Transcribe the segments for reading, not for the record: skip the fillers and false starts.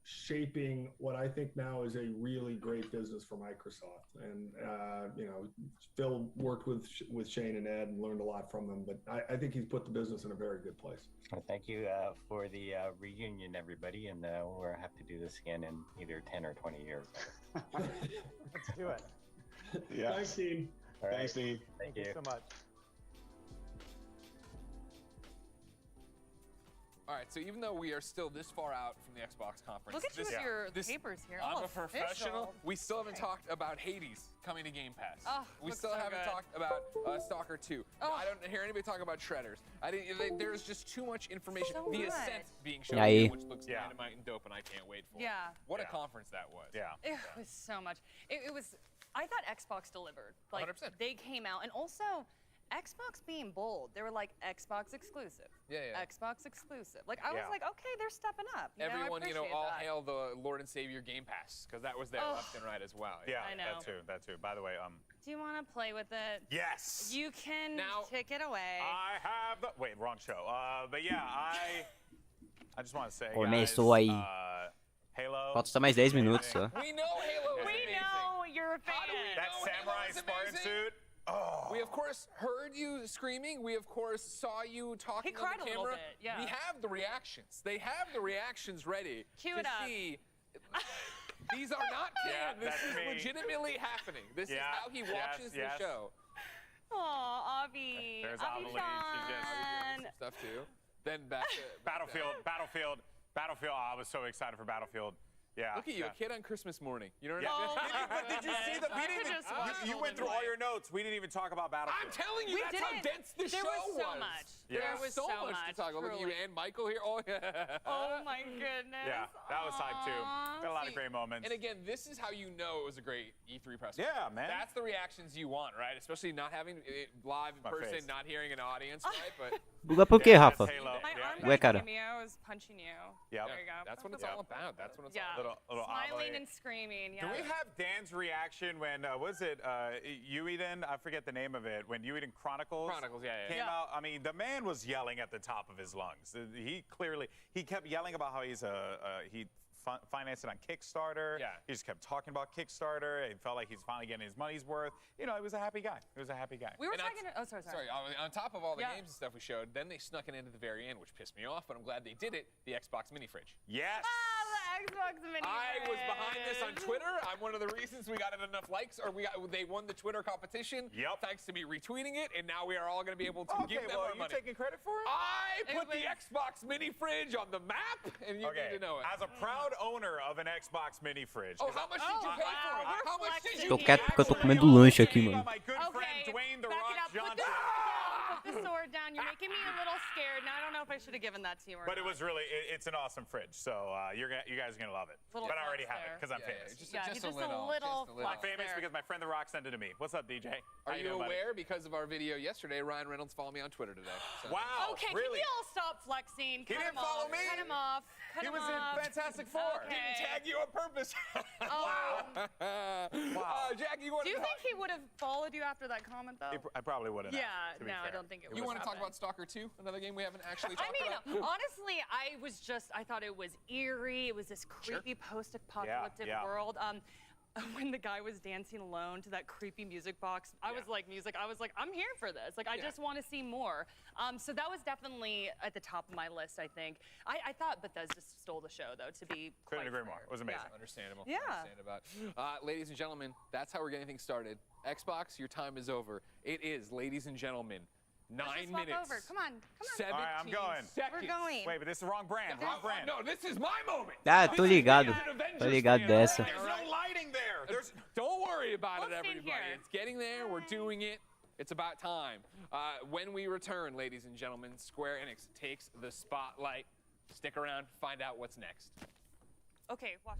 shaping what I think now is a really great business for Microsoft. And you know, Phil worked with Shane and Ed and learned a lot from them, but I think he's put the business in a very good place. Well, thank you for the reunion, everybody, and we'll have to do this again in either 10 or 20 years. Let's do it. Yeah. Thanks, Dean. All right. Thanks, Dean. Thank you so much. All right, so even though we are still this far out from the Xbox conference, look at you with your papers here. I'm all a professional. official. We still haven't talked about Hades coming to Game Pass. Oh, we looks still so haven't good. talked about Stalker 2. Oh. I don't hear anybody talk about Shredders. There's just too much information. So the good. Ascent being shown, E aí? here, which looks dynamite and dope, and I can't wait for it. Yeah. What a conference that was. Yeah. It was so much. It was. I thought Xbox delivered. Like 100%. they came out, and also Xbox being bold. They were like Xbox exclusive. Yeah. Xbox exclusive. Like I was like, okay, they're stepping up. Everyone, I appreciate all that. hail the Lord and Savior Game Pass, because that was there left and right as well. Yeah, I know. that too. By the way, Do you want to play with it? yes. You can take it away. I have the wait, wrong show. But yeah, I just want to say, Começou guys, aí. Halo. Falta só mais 10 minutos só. We know Halo was We amazing. know you're a fan. How do we That know samurai Halo was Spartan amazing? suit. Oh. We of course heard you screaming. We of course saw you talking He cried on the a little camera. bit, yeah. We have the reactions. They have the reactions ready Cue to it up. see. These are not canned. This that's is me. legitimately happening. This is how he watches the show. Aw, Avi. There's Avi Avi. She's Some stuff too. Then back to Battlefield. I was so excited for Battlefield. Yeah. Look at you, a kid on Christmas morning. You know what Yeah. I mean? But did you see the? We didn't even. You went through all your notes. We didn't even talk about Battlefield. I'm telling you, that's how dense the show There was so was. much. Yeah. There was so much to talk about. Look at you truly. and Michael here. Oh, yeah. Oh my goodness. Yeah, that was hype too. Aw. Got a lot of great moments. And again, this is how you know it was a great E3 press Yeah, conference. man. That's the reactions you want, right? Especially not having it live in My person, face. not hearing an audience, right? But Buga por quê, Yeah, Rafa? that's Halo. My arm Ué, got cara. me. I was punching you. Yep. There you go. that's what it's all about. That's what it's Yeah. all about. Little Smiling Avi. and screaming. Yeah. Do we have Dan's reaction when was it Ueden? I forget the name of it. When Ueden Chronicles Yeah. came out. I mean, the man was yelling at the top of his lungs. He kept yelling about how he financed it on Kickstarter. Yeah. He just kept talking about Kickstarter. He felt like he's finally getting his money's worth. You know, he was a happy guy. We were And talking. that's- Oh, sorry. Sorry, on top of all the Yeah. games and stuff we showed, then they snuck it into the very end, which pissed me off, but I'm glad they did it, the Xbox mini fridge. Yes. Ah, the Xbox Mini. I was behind this on fridge. Twitter. I'm one of the reasons we got enough likes, or they won the Twitter competition. Yep. Thanks to me retweeting it, and now we are all going to be able to Okay, give them well, our are you money. taking credit for it? I It put the was- Xbox mini fridge on the map, and you need to know it. As a proud owner of an Xbox mini fridge. Oh, how much did you pay for it? wow, How much we're did you Tô pay quieto porque eu tô for it? comendo lanche aqui, mano. My good friend Okay, Dwayne The back Rock it up. Put Johnson. the sword down. Put the sword down. You're making me a little scared. Now I don't know if I should have given that to you or But it not. was really, it's an awesome fridge. So you guys are going to love it. Little But I already flex have it there. because I'm Yeah, famous. just Yeah, a just little. a little I'm flex famous there. because my friend The Rock sent it to me. What's up, DJ? Are How you doing, buddy? aware, because of our video yesterday, Ryan Reynolds followed me on Twitter today. So. Wow. Okay, really? can we all stop flexing? He Cut didn't him follow off. me. Cut him off. Cut He him was off. in Fantastic Four. Okay. Didn't tag you on purpose. Oh. Wow. Jack, you want Do you to think he would have followed you after that comment, though? I probably wouldn't. Yeah, to be no, I fair. don't think it You would want to talk happen. about Stalker 2, another game we haven't actually I talked mean, about? honestly, I thought it was eerie. It was this creepy post-apocalyptic Yeah. world. When the guy was dancing alone to that creepy music box, I was like, I'm here for this. Like, I just want to see more. So that was definitely at the top of my list, I think. I thought Bethesda stole the show, though, to be Couldn't quite agree fair. more. It was amazing. Yeah. Understandable. Yeah. Understandable. Ladies and gentlemen, that's how we're getting things started. Xbox, your time is over. It is, ladies and gentlemen, 9 Let's just walk minutes. over. Come on. 17 All right, I'm going. seconds. We're going. Wait, but this is the wrong brand. Wrong brand. No, this is my moment. Ah, tô ligado. Tô ligado dessa. There's no lighting there. Don't worry about We'll it, stand everybody. here. It's getting there. We're doing it. It's about time. When we return, ladies and gentlemen, Square Enix takes the spotlight. Stick around, find out what's next. Okay, watch.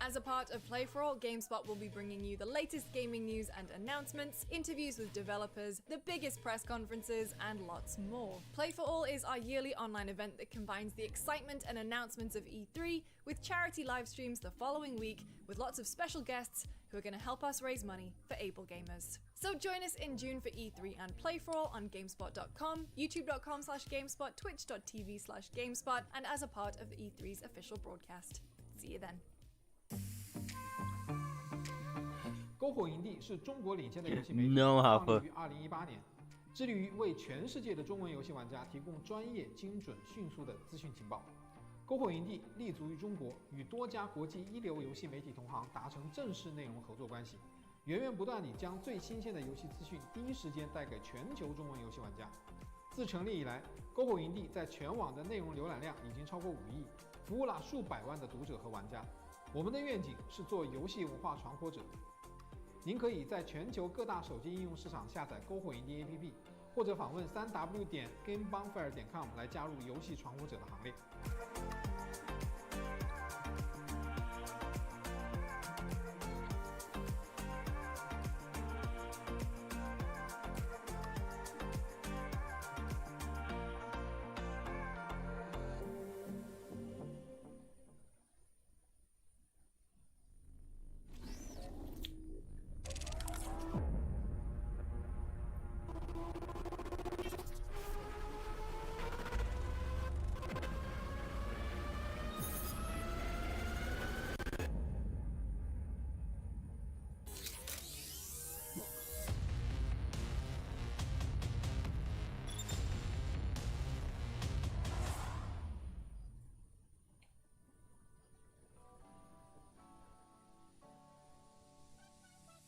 As a part of Play for All, GameSpot will be bringing you the latest gaming news and announcements, interviews with developers, the biggest press conferences, and lots more. Play for All is our yearly online event that combines the excitement and announcements of E3 with charity live streams the following week, with lots of special guests who are going to help us raise money for able gamers. So join us in June for E3 and Play for All on GameSpot.com, YouTube.com/GameSpot, Twitch.tv/GameSpot, and as a part of the E3's official broadcast. See you then. 篝火营地是中国领先的游戏媒体， No, 创立于2018年，致力于为全世界的中文游戏玩家提供专业、精准、迅速的资讯情报。篝火营地立足于中国，与多家国际一流游戏媒体同行达成正式内容合作关系，源源不断地将最新鲜的游戏资讯第一时间带给全球中文游戏玩家。自成立以来，篝火营地在全网的内容浏览量已经超过5亿，服务了数百万的读者和玩家。我们的愿景是做游戏文化传播者。您可以在全球各大手机应用市场下载篝火营地 APP， 或者访问3w.gamebonfire.com 来加入游戏传播者的行列。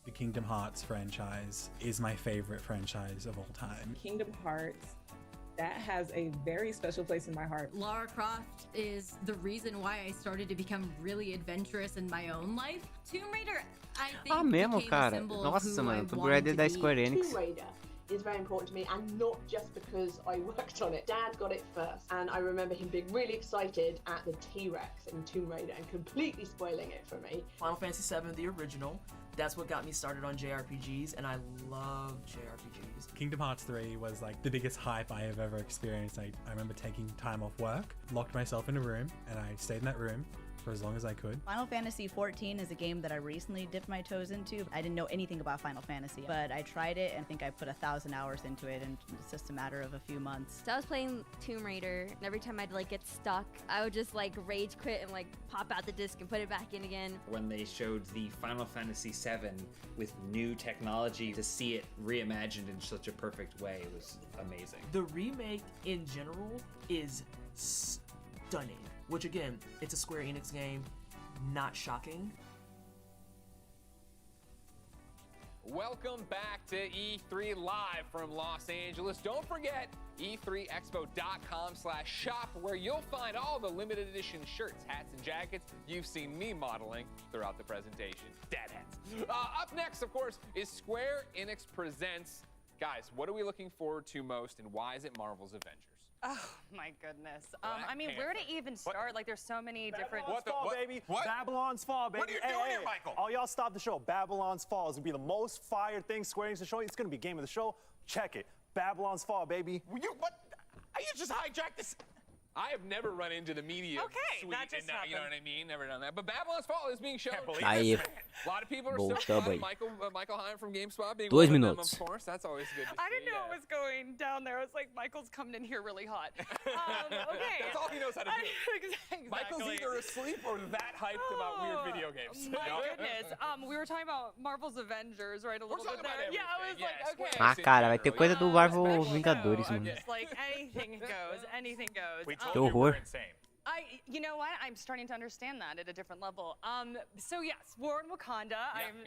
The Kingdom Hearts franchise is my favorite franchise of all time. Kingdom Hearts, that has a very special place in my heart. Lara Croft is the reason why I started to become really adventurous in my own life. Tomb Raider, I think, mesmo, became a cara. symbol of Nossa, who mano, I Tomb wanted Raider to da be. Square Enix. Tomb Raider is very important to me, and not just because I worked on it. Dad got it first, and I remember him being really excited at the T-Rex in Tomb Raider and completely spoiling it for me. Final Fantasy VII, the original, that's what got me started on JRPGs, and I love JRPGs. Kingdom Hearts 3 was like the biggest hype I have ever experienced. I remember taking time off work, locked myself in a room, and I stayed in that room for as long as I could. Final Fantasy XIV is a game that I recently dipped my toes into. I didn't know anything about Final Fantasy, but I tried it and I think I put 1,000 hours into it, and it's just a matter of a few months. So I was playing Tomb Raider, and every time I'd like get stuck, I would just like rage quit and like pop out the disc and put it back in again. When they showed the Final Fantasy VII with new technology, to see it reimagined in such a perfect way was amazing. The remake in general is stunning. Which again, it's a Square Enix game, not shocking. Welcome back to E3 Live from Los Angeles. Don't forget e3expo.com/shop, where you'll find all the limited edition shirts, hats, and jackets you've seen me modeling throughout the presentation. Dad hats. Up next, of course, is Square Enix Presents. Guys, what are we looking forward to most, and why is it Marvel's Avengers? Oh my goodness. I mean, where to even start? Like, there's so many different. Babylon's Fall, baby. Babylon's Fall, baby. What are you doing here, Michael? All y'all stop the show. Babylon's Fall is gonna be the most fired thing Square Enix is showing. It's gonna be game of the show. Check it. Babylon's Fall, baby. What? You just hijacked this. I have never run into the media suite, that just and you know what I mean? Never done that. But Babylon's Fall is being shown. Aí, A lot of people are so voltou proud aí. of Michael Heim from GameSpot being 2 one of them, minutos. of course. That's always good to see. I didn't know what was going down there. I was like, Michael's coming in here really hot. Okay. That's all he knows how to do. Exactly. Michael's either asleep or that hyped about weird video games. My goodness. We were talking about Marvel's Avengers, right? A little bit there. Everything. Yeah, I was like, okay. Ah, cara, vai ter coisa do Marvel Vingadores, I'm mano. just like, anything goes, anything goes. We told Que you horror. we're insane. You know what? I'm starting to understand that at a different level. So yes, War in Wakanda. I'm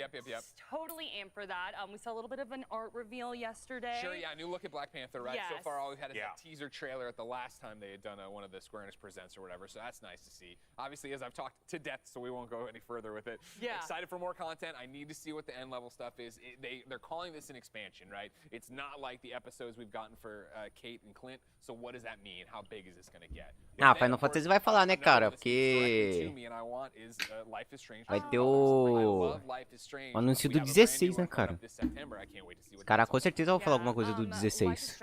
totally amped for that. We saw a little bit of an art reveal yesterday. Sure, yeah, new look at Black Panther, right? Yes. So far, all we've had is a teaser trailer at the last time they had done one of the Square Enix Presents or whatever, so that's nice to see. Obviously, as I've talked to death, so we won't go any further with it. Yeah. Excited for more content. I need to see what the end level stuff is. They're calling this an expansion, right? It's not like the episodes we've gotten for Kate and Clint, so what does that mean? How big is this going to get? Ah, Final Fantasy certeza vai falar, né, cara? Porque vai ter o anúncio do 16, né, cara? Os caras com certeza vão falar alguma coisa do 16.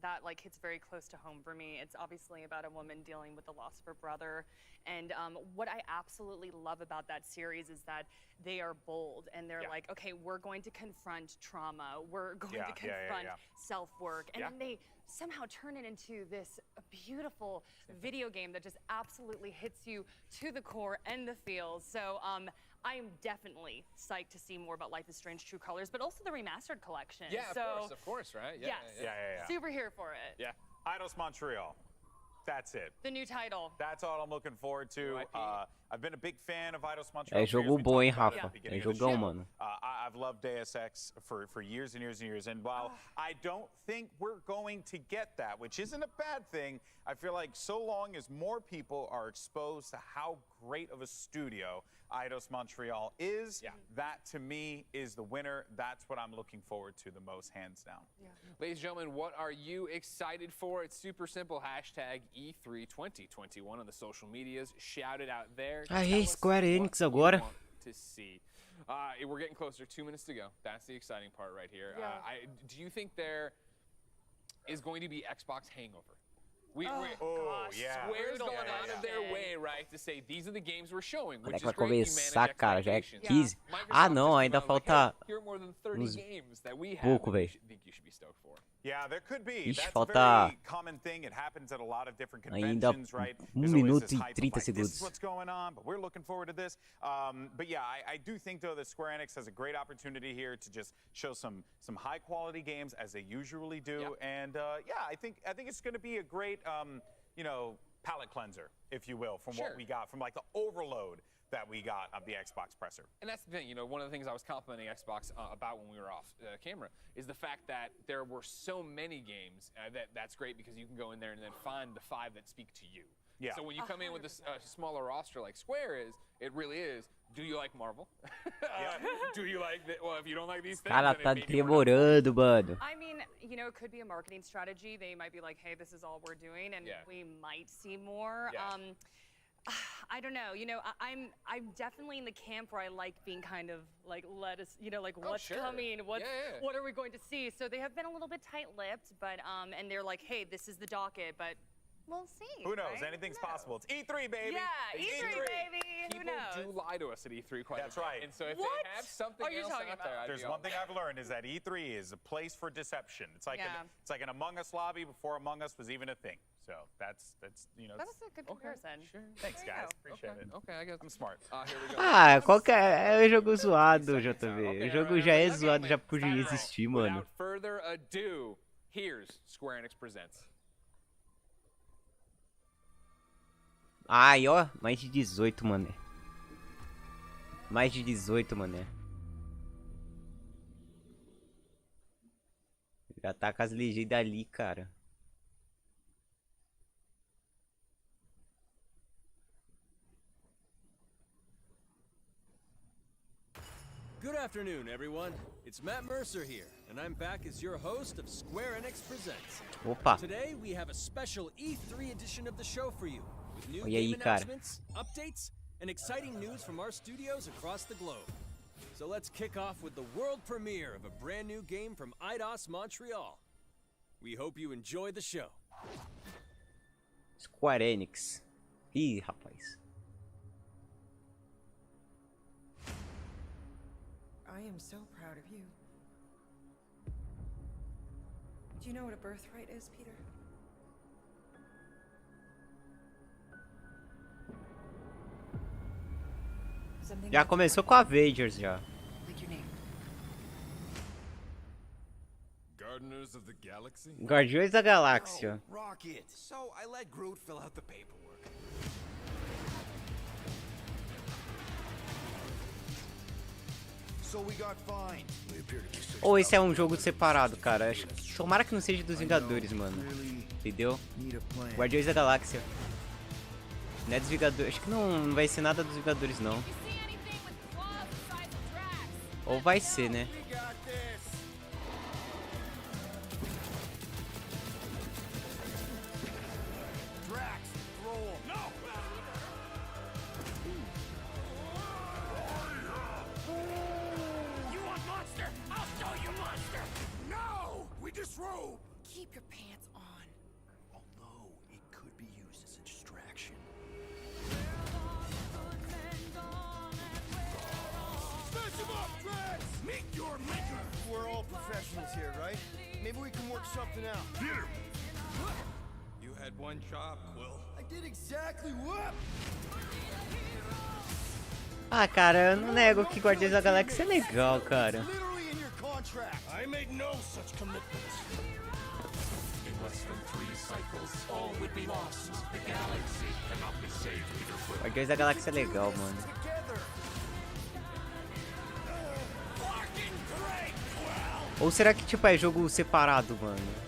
That like hits very close to home for me. It's obviously about a woman dealing with the loss of her brother, and what I absolutely love about that series is that they are bold and they're like, okay, we're going to confront trauma, we're going to confront self-work, and then they somehow turn it into this beautiful video game that just absolutely hits you to the core and the feels. So I am definitely psyched to see more about Life is Strange True Colors, but also the remastered collection. Yeah, so, of course, right? Yeah, super here for it. Yeah. Eidos Montreal. That's it. The new title. That's all I'm looking forward to. I've been a big fan of Eidos Montreal. É jogo bom, hein, Rafa? É jogão, mano. I've loved Deus Ex for years and years and years. And while I don't think we're going to get that, which isn't a bad thing, I feel like so long as more people are exposed to how great of a studio Eidos Montreal is, that to me is the winner. That's what I'm looking forward to the most, hands down. Ladies and gentlemen, what are you excited for? It's super simple. Hashtag E3 2021 on the social medias. Shout it out there. Aí, Square Enix agora. To see. We're getting closer. 2 minutes to go. That's the exciting part right here. Do you think there is going to be Xbox hangover? Square's going out of their way, right, to say these are the games we're showing, which is Vai great. começar, cara, já é 15. Ah, não, ainda falta uns pouco, velho. Yeah, there could be. Ixi, That's falta a very common thing. It happens at a lot of different ainda conventions, right? 1 There's always minuto this e hype of, 30 like, this is segundos. what's going on, but we're looking forward to this. But yeah, I do think though that Square Enix has a great opportunity here to just show some high quality games as they usually do, and yeah, I think it's going to be a great you know, palate cleanser, if you will, from what we got from like the overload that we got of the Xbox presser. And that's the thing, you know, one of the things I was complimenting Xbox about when we were off camera is the fact that there were so many games that's great because you can go in there and then find the 5 that speak to you. Yeah. So when you come in with a smaller roster like Square is, it really is, do you like Marvel? Do you like, well, if you don't like these things, Cara, tá demorando, mano. I mean, you know, it could be a marketing strategy. They might be like, hey, this is all we're doing, and we might see more. I don't know. You know, I'm definitely in the camp where I like being kind of like, let us, you know, like what's coming, what are we going to see? So they have been a little bit tight-lipped, but and they're like, hey, this is the docket, but we'll see. Who knows? Anything's possible. It's E3, baby. Yeah, E3, baby. Who knows? People do lie to us at E3 quite a bit. That's right. And so if they have something else out there, there's one thing I've learned is that E3 is a place for deception. It's like it's like an Among Us lobby before Among Us was even a thing. So that's you know. That's a good comparison. Sure. Thanks, guys. Appreciate it. Okay, I guess I'm smart. Here we go. Ah, qualquer é jogo zoado, JV. O jogo já é zoado, já podia existir, mano. Without further ado, here's Square Enix presents. Ai, ó, mais de 18, mané. Mais de 18, mané. Já tá com as legendas ali, cara. Good afternoon, everyone. It's Matt Mercer here, and I'm back as your host of Square Enix Presents. Opa. Today we have a special E3 edition of the show for you, with new Olha aí, game cara. announcements, updates, and exciting news from our studios across the globe. So let's kick off with the world premiere of a brand new game from Eidos Montreal. We hope you enjoy the show. Square Enix. Ih, rapaz. I am so proud of you. Do you know what a birthright is, Peter? Já começou com a Avengers já. Like your name. Gardeners of the Galaxy? Guardiões da Galáxia. Oh, Rocket. So I let Groot fill out the paperwork. So we got fined. We appear to be Ou esse é um jogo separado, cara. Tomara que não seja dos Vingadores, mano. Entendeu? Guardiões da Galáxia. Não é dos Vingadores. Acho que não vai ser nada dos Vingadores, não. Ou vai ser, né? Drax, throw robe. Keep your pants on. Although it could be used as a distraction. Smash him up, Trans! Meet your maker. We're all professionals here, right? Maybe we can work something out. Peter! You had one job, Quill. I did exactly what? Ah, cara, eu não nego que Guardiões da Galáxia é legal, cara. Literally in your contract. I made no such commitments. In less than 3 cycles, all would be lost. The galaxy cannot be saved, Peter. Guardiões da Galáxia é legal, mano. Ou será que, tipo, é jogo separado, mano?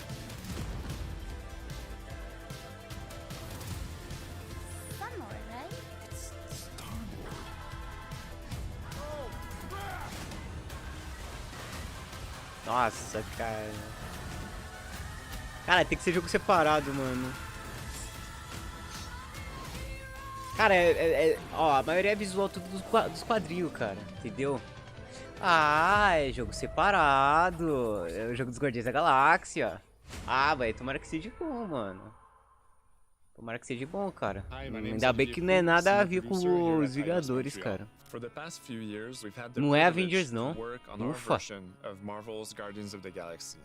Nossa, cara. Cara, tem que ser jogo separado, mano. Cara, ó, a maioria é visual tudo dos quadrinhos, cara. Entendeu? Ah, é jogo separado. É o jogo dos Guardiões da Galáxia. Ah, velho, tomara que seja bom, mano. Tomara que seja bom, cara. Ainda bem que não é nada a ver com os Vingadores, cara. Não é Avengers, não. Ufa.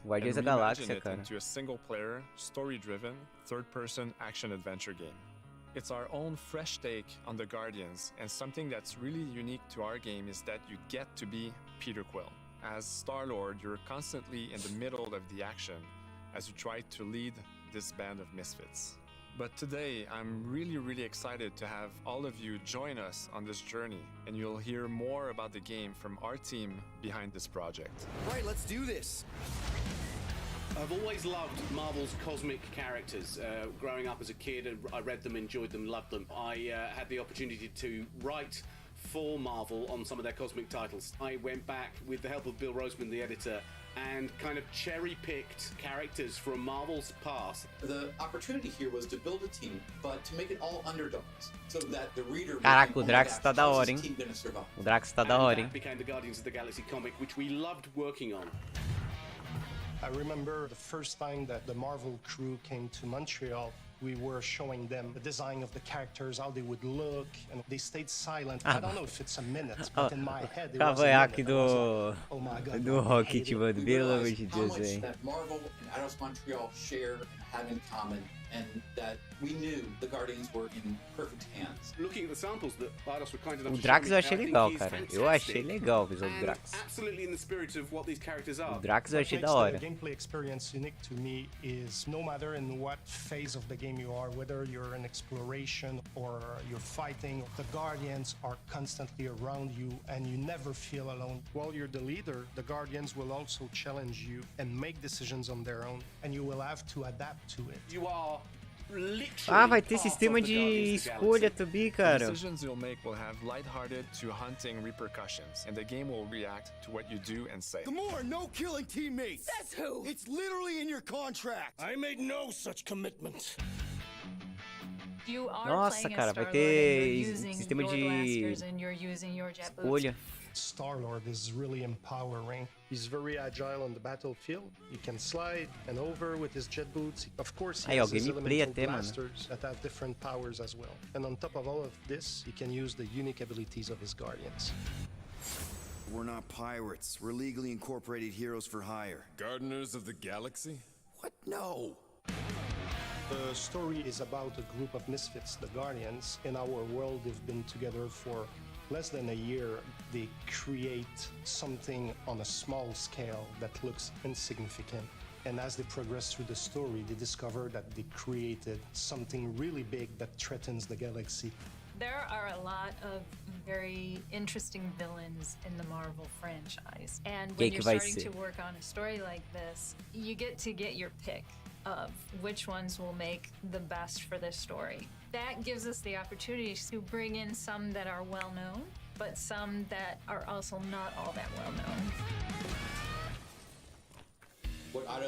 Guardiões da Galáxia, cara. It's our own fresh take on the Guardians, and something that's really unique to our game is that you get to be Peter Quill. As Star-Lord, you're constantly in the middle of the action as you try to lead this band of misfits. But today, I'm really excited to have all of you join us on this journey, and you'll hear more about the game from our team behind this project. Right, let's do this! I've always loved Marvel's cosmic characters. Growing up as a kid, I read them, enjoyed them, loved them. I had the opportunity to write for Marvel on some of their cosmic titles. I went back with the help of Bill Roseman, the editor, and kind of cherry-picked characters from Marvel's past. The opportunity here was to build a team, but to make it all underdogs, so that the reader. Caraca, o Drax tá da hora, hein? O Drax tá da hora, hein? Became the Guardians of the Galaxy comic, which we loved working on. I remember the first time that the Marvel crew came to Montreal, we were showing them the design of the characters, how they would look, and they stayed silent. I don't know if it's a minute, but in my head it was a minute. Oh my God, do Rocket, mano, pelo amor de Deus, velho. That Marvel and Eidos Montreal share and have in common, and that we knew the Guardians were in perfect hands. Looking at the samples that Eidos were kind enough O Drax eu achei legal, cara. Eu achei legal o visual do Drax. Absolutely in the spirit of what these characters are. O Drax eu achei da hora. The gameplay experience unique to me is no matter in what phase of the game you are, whether you're in exploration or you're fighting, the Guardians are constantly around you and you never feel alone. While you're the leader, the Guardians will also challenge you and make decisions on their own, and you will have to adapt to it. You are Ah, vai ter sistema de escolha também, cara. Decisions you'll make will have lighthearted to hunting repercussions, and the game will react to what you do and say. Gamora, no killing teammates. Says who? It's literally in your contract. I made no such commitment. Nossa, cara, vai ter sistema de escolha. Star-Lord is really empowering. He's very agile on the battlefield. He can slide and over with his jet boots. Of course, he has his elemental blasters that have different powers as well. And on top of all of this, he can use the unique abilities of his Guardians. We're not pirates. We're legally incorporated heroes for hire. Gardeners of the Galaxy? What? No. The story is about a group of misfits, the Guardians. In our world, they've been together for less than a year. They create something on a small scale that looks insignificant. And as they progress through the story, they discover that they created something really big that threatens the galaxy. There are a lot of very interesting villains in the Marvel franchise. And when you're starting to work on a story like this, you get to get your pick of which ones will make the best for this story. That gives us the opportunity to bring in some that are well known, but some that are also not all that well known.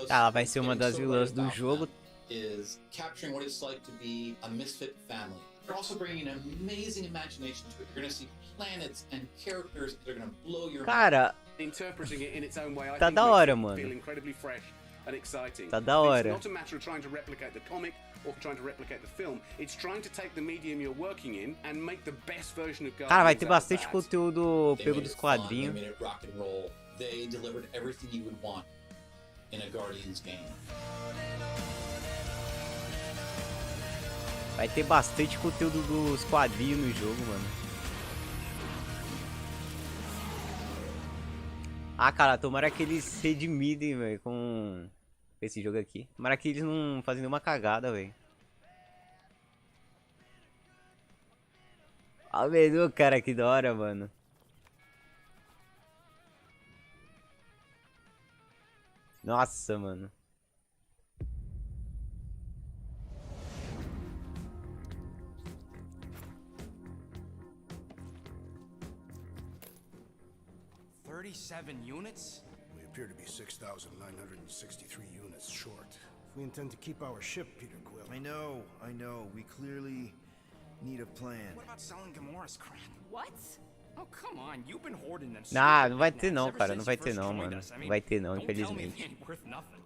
Ela vai ser uma das vilãs do jogo. Is capturing what it's like to be a misfit family. You're also bringing an amazing imagination to it. You're going to see planets and characters that are going to blow your mind. Cara, interpreting it in its own way, I tá think da hora, makes it mano. feel incredibly fresh and exciting. Tá da hora. It's not a matter of trying to replicate the comic or trying to replicate the film. It's trying to take the medium you're working in and make the best version of Guardians. Cara, vai ter out of bastante that. conteúdo They pego made dos it fun, quadrinhos. They made it rock and roll. They delivered everything you would want in a Guardians game. Vai ter bastante conteúdo dos quadrinhos no jogo, mano. Ah, cara, tomara que eles se redimidem, velho, com esse jogo aqui. Tomara que eles não fazem nenhuma cagada, velho. Olha o menu, cara, que da hora, mano. Nossa, mano. Units? We appear to be 6,963 units short. If we intend to keep our ship, Peter Quill. I know. We clearly need a plan. What about selling Gamora's crap? What? Oh, come on. You've been hoarding them. Ah, não vai ter não, cara. Não vai ter não, mano. Não vai ter não, infelizmente.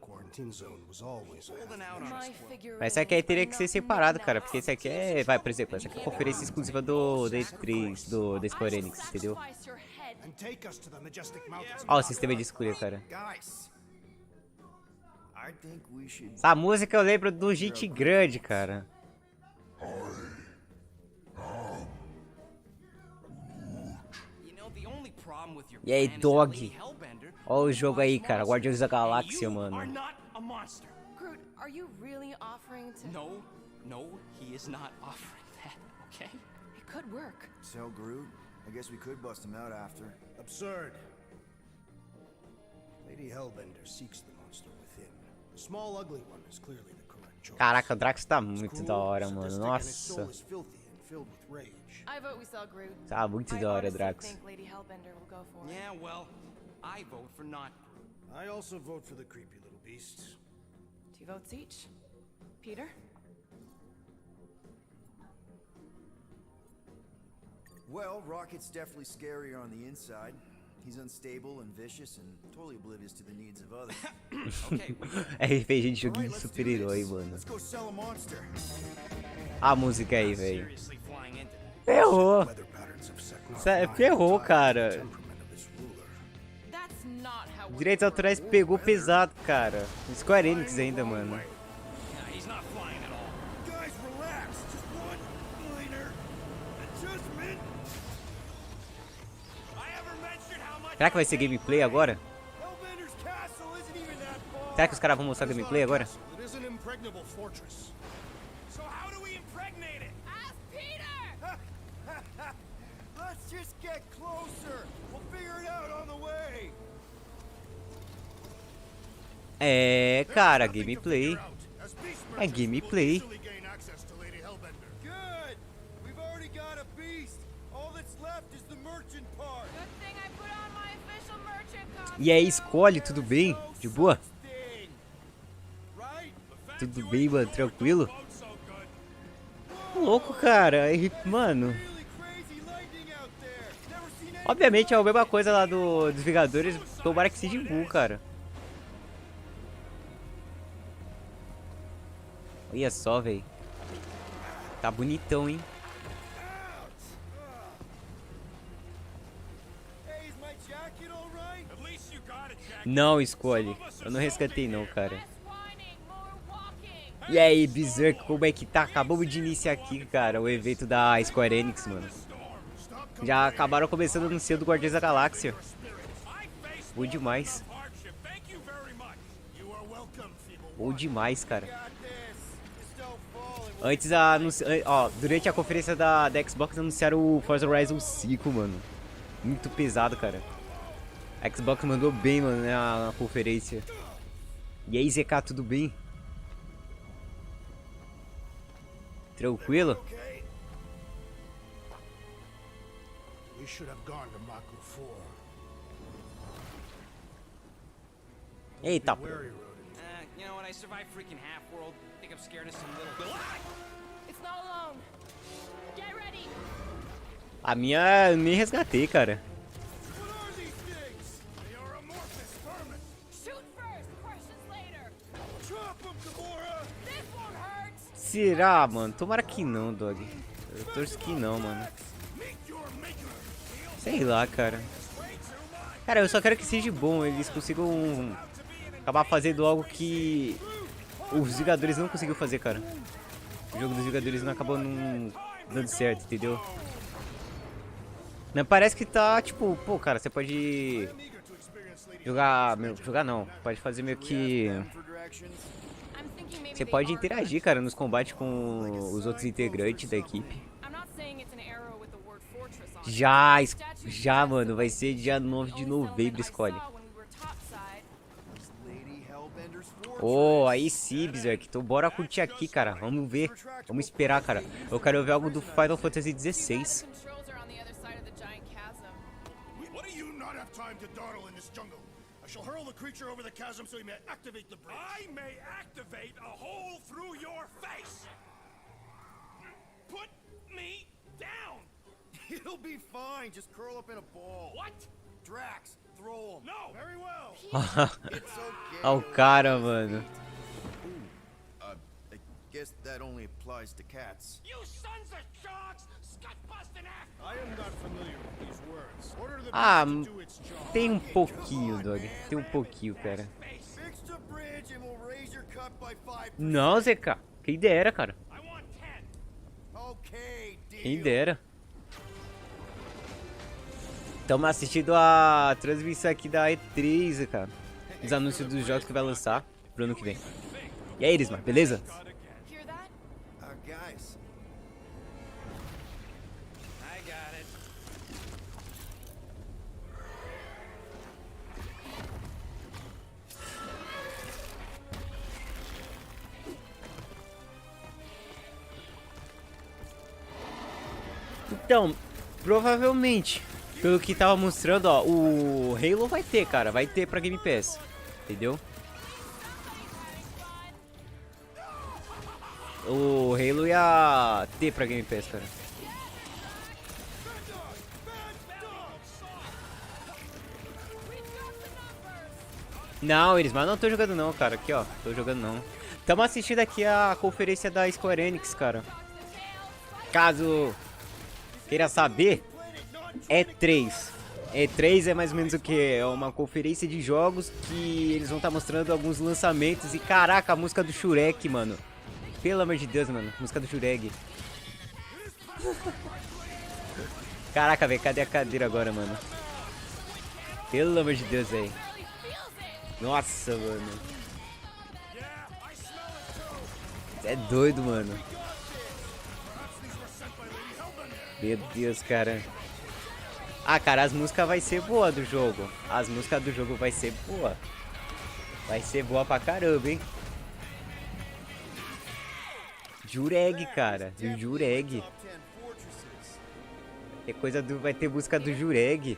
Quarantine zone was always Mas esse aqui aí teria que ser separado, cara. Porque esse aqui é... Vai, por exemplo, essa aqui é conferência exclusiva do da Square Enix, entendeu? Ó, o sistema de escolha, cara. Essa música eu lembro do Gente Grande, cara. E aí, dog? Ó o jogo aí, cara. Guardiões da Galáxia, mano. Groot, are you really offering to... No, he is not offering that, okay? It could work. Sell Groot? I guess we could bust him out after. Absurd. Lady Hellbender seeks the monster within. The small ugly one is clearly the correct choice. Caraca, o Drax tá muito da hora, mano. Nossa. I vote we sell Groot. Tá muito da hora, Drax. I think Lady Hellbender will go for it. Yeah, well, I vote for not Groot. I also vote for the creepy little beast. 2 votes each. Peter? Well, Rocket's definitely scarier on the inside. He's unstable and vicious and totally oblivious to the needs of others. RPG de joguinho de super-herói, mano. A música aí, velho. Ferrou. Ferrou, cara. Direitos autorais pegou pesado, cara. Square Enix ainda, mano. Será que vai ser gameplay agora? Será que os caras vão mostrar gameplay agora? É, cara, gameplay. É gameplay. E aí, escolhe, tudo bem? De boa? Tudo bem, mano? Tranquilo? Louco, cara. Aí, mano. Obviamente é a mesma coisa lá dos Vingadores. Tomara que seja bom, cara. Olha só, velho. Tá bonitão, hein? Não, escolhe. Eu não resgatei não, cara. E aí, Berserk, como é que tá? Acabamos de iniciar aqui, cara, o evento da Square Enix, mano. Já acabaram começando anunciando Guardiões da Galáxia. Bom demais. Bom demais, cara. Antes, durante a conferência da Xbox, anunciaram o Forza Horizon 5, mano. Muito pesado, cara. A Xbox mandou bem, mano, na conferência. E aí, ZK, tudo bem? Tranquilo? Eita, pô. You know, when I survive freaking half-world, I think I'm scared of some little... It's not alone. Get ready. A minha eu nem resgatei, cara. Será, mano? Tomara que não, dog. Eu torço que não, mano. Sei lá, cara. Cara, eu só quero que seja bom. Eles consigam acabar fazendo algo que os Vingadores não conseguiu fazer, cara. O jogo dos Vingadores não acabou não dando certo, entendeu? Não, parece que tá, tipo, pô, cara, você pode jogar não. Pode fazer meio que... Você pode interagir, cara, nos combates com os outros integrantes da equipe. Já, mano, vai ser dia 9 de novembro, escolhe. Oh, aí sim, Berserk. Então bora curtir aqui, cara. Vamos ver. Vamos esperar, cara. Eu quero ver algo do Final Fantasy XVI. Shall hurl the creature over the chasm so he may activate the bridge. I may activate a hole through your face. Put me down. It'll be fine. Just curl up in a ball. What? Drax, throw him. No. Very well. It's okay. Olha o cara, mano. I guess that only applies to cats. You sons of sharks! Scut busting act. I am not familiar with these words. Order the Ah, beast to do its job. tem um pouquinho, dog. Tem um pouquinho, cara. Fix the bridge and we'll raise your cut by 5%. Não, ZK. Quem dera, cara. Okay, Quem dera. Estamos assistindo a transmissão aqui da E3, cara. Os anúncios dos jogos que vai lançar pro ano que vem. E aí, Irisma, beleza? Guys. I got it. Então, provavelmente, pelo que tava mostrando, ó, o Halo vai ter, cara. Vai ter pra Game Pass. Entendeu? O Halo ia ter pra Game Pass, cara. Não, Iris, mas não tô jogando não, cara. Aqui, ó. Tô jogando não. Tamo assistindo aqui a conferência da Square Enix, cara. Caso queira saber, E3. E3 é mais ou menos o que? É uma conferência de jogos que eles vão estar mostrando alguns lançamentos. E caraca, a música do Shurek, mano. Pelo amor de Deus, mano. Música do Shurek. Caraca, velho. Cadê a cadeira agora, mano? Pelo amor de Deus, velho. Nossa, mano. É doido, mano. Meu Deus, cara. Ah, cara, as músicas vai ser boa do jogo. As músicas do jogo vai ser boa. Vai ser boa pra caramba, hein? Jureg, cara. Jureg. É coisa do... Vai ter música do Jureg.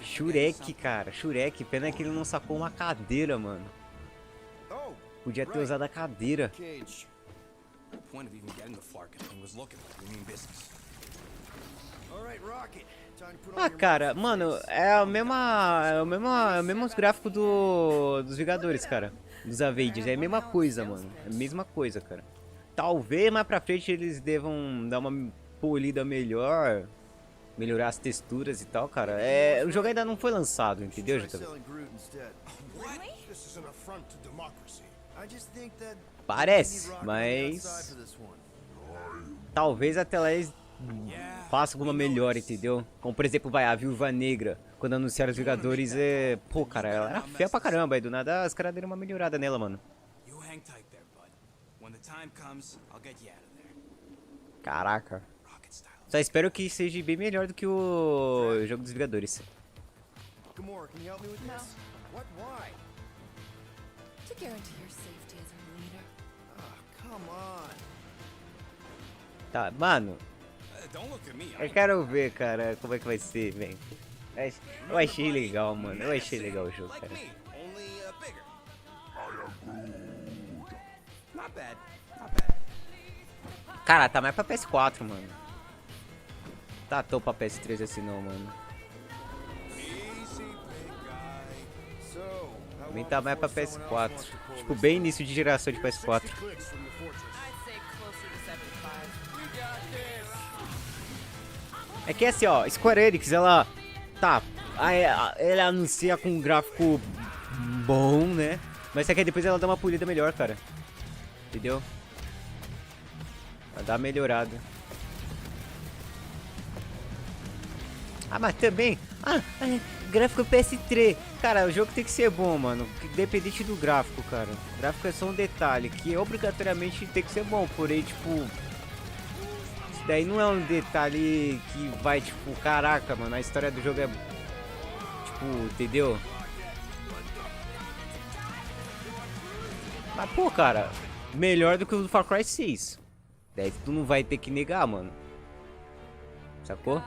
Shurek, cara. Shurek. Pena que ele não sacou uma cadeira, mano. Podia ter usado a cadeira. Ah, cara, mano, é o mesmo gráfico dos Vingadores, cara. Dos Avengers, é a mesma coisa, mano. É a mesma coisa, cara. Talvez mais pra frente eles devam dar uma polida melhor, melhorar as texturas e tal, cara. O jogo ainda não foi lançado, entendeu, JV? Parece, mas talvez até lá eles façam alguma melhor, entendeu? Como por exemplo, vai a Viúva Negra, quando anunciaram os Vingadores, pô, cara, ela era feia pra caramba, aí do nada os caras deram uma melhorada nela, mano. Caraca. Só espero que seja bem melhor do que o jogo dos Vingadores. Tá, mano. Eu quero ver, cara, como é que vai ser, velho. Eu achei legal, mano. Eu achei legal o jogo, cara. Cara, tá mais pra PS4, mano. Tá tão pra PS3 assim não, mano. Também tá mais pra PS4. Tipo, bem início de geração de PS4. É que assim, ó, Square Enix, ela... Tá, ela anuncia com um gráfico bom, né? Mas só que depois ela dá uma polida melhor, cara. Entendeu? Ela dá uma melhorada. Ah, mas também... gráfico PS3. Cara, o jogo tem que ser bom, mano. Independente do gráfico, cara. O gráfico é só um detalhe que obrigatoriamente tem que ser bom. Porém, tipo... Isso daí não é um detalhe que vai, tipo... Caraca, mano, a história do jogo é... Tipo, entendeu? Mas, pô, cara... Melhor do que o do Far Cry 6. Daí tu não vai ter que negar, mano. Sacou?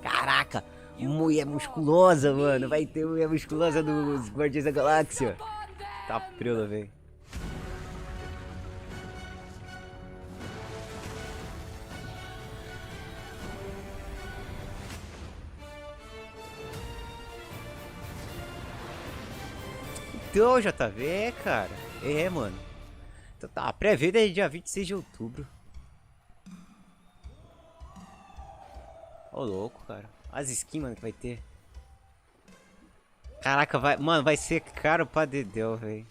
Caraca, mulher musculosa, mano. Vai ter mulher musculosa dos Guardiões da Galáxia. Tá prela, velho. Então, JV, cara. É, mano. Então tá, a pré-venda é dia 26 de outubro. Ô, louco, cara. As skins, mano, que vai ter. Caraca, vai... Mano, vai ser caro pra dedéu, velho.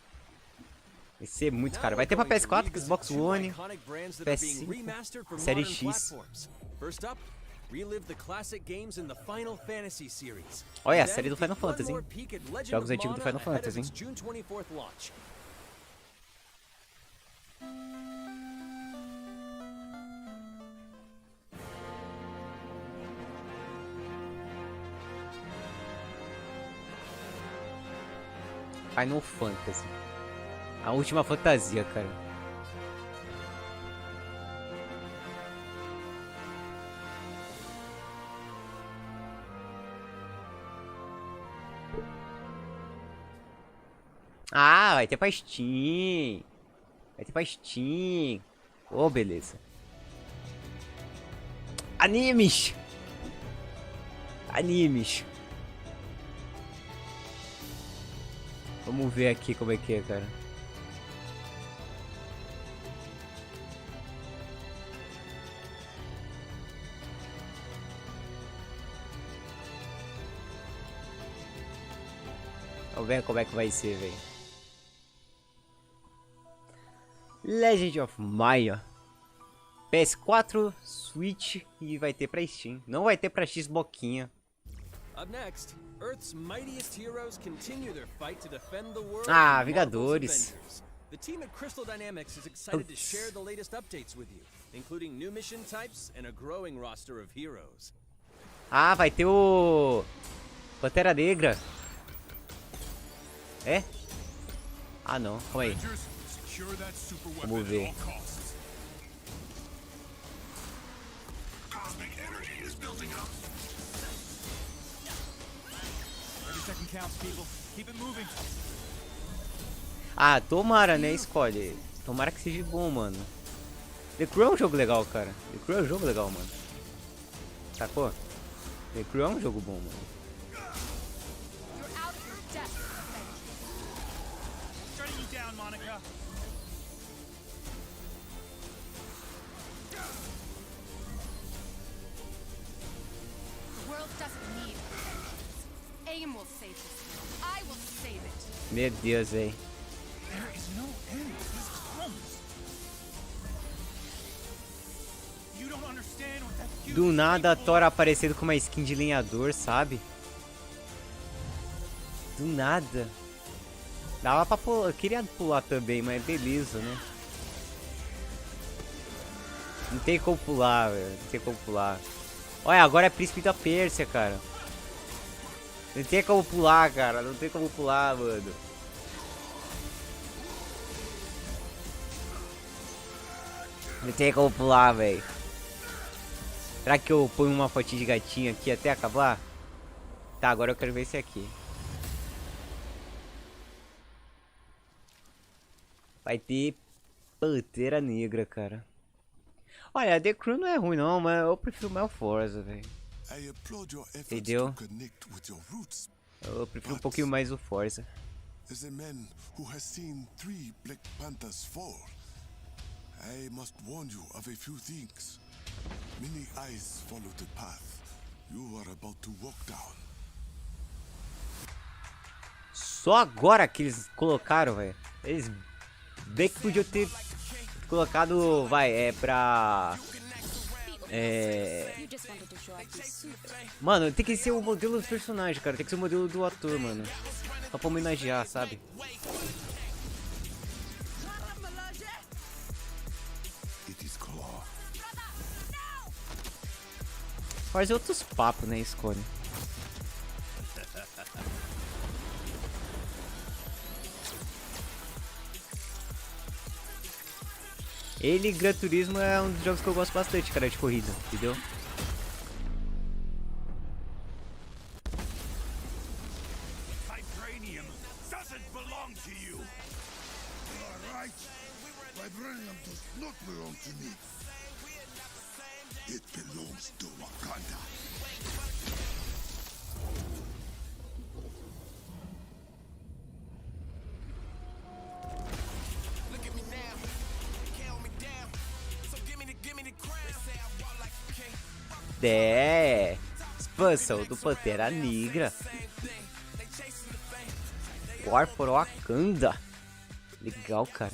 Vai ser muito caro. Vai ter pra PS4, Xbox One, PS5, Série X. Olha, a série do Final Fantasy, hein? Jogos antigos do Final Fantasy, hein? Final Fantasy. A última fantasia, cara. Ah, vai ter pra Steam. Vai ter pra Steam. Ô, beleza. Animes. Animes. Vamos ver aqui como é que é, cara. Vamos ver como é que vai ser, velho. Legend of Maya. PS4, Switch e vai ter pra Steam. Não vai ter pra Xboxinha. Ah, Vingadores. The team at Crystal Dynamics is excited to share the latest updates with you, including new mission types and a growing roster of heroes. Ah, vai ter o Pantera Negra. É? Ah, não. Calma aí. Vamos ver. Ah, tomara, né? Escolhe. Tomara que seja bom, mano. The Crew é um jogo legal, cara. The Crew é um jogo legal, mano. Sacou? The Crew é um jogo bom, mano. Meu Deus, velho. Do nada a Thor aparecendo com uma skin de lenhador, sabe? Do nada. Dava pra pular. Eu queria pular também, mas beleza, né? Não tem como pular, velho. Não tem como pular. Olha, agora é Príncipe da Pérsia, cara. Não tem como pular, cara. Não tem como pular, mano. Não tem como pular, velho. Será que eu ponho uma fotinha de gatinho aqui até acabar? Tá, agora eu quero ver esse aqui. Vai ter Pantera Negra, cara. Olha, a The Crew não é ruim não, mas eu prefiro mais o Forza, velho. Entendeu? Eu prefiro um pouquinho mais o Forza. As a man who has seen 3 Black Panthers fall, I must warn you of a few things. Many eyes follow the path you are about to walk down. Só agora que eles colocaram, velho. Eles bem que podiam ter colocado, pra... Mano, tem que ser o modelo do personagem, cara. Tem que ser o modelo do ator, mano. Só pra homenagear, sabe? Faz outros papos, né, Scone? Ele e Gran Turismo é um dos jogos que eu gosto bastante, cara, de corrida, entendeu? Vibranium doesn't belong to you. You're right. Vibranium does not belong to me. It belongs to Wakanda. É, expansão do Pantera Negra. War for Wakanda. Legal, cara.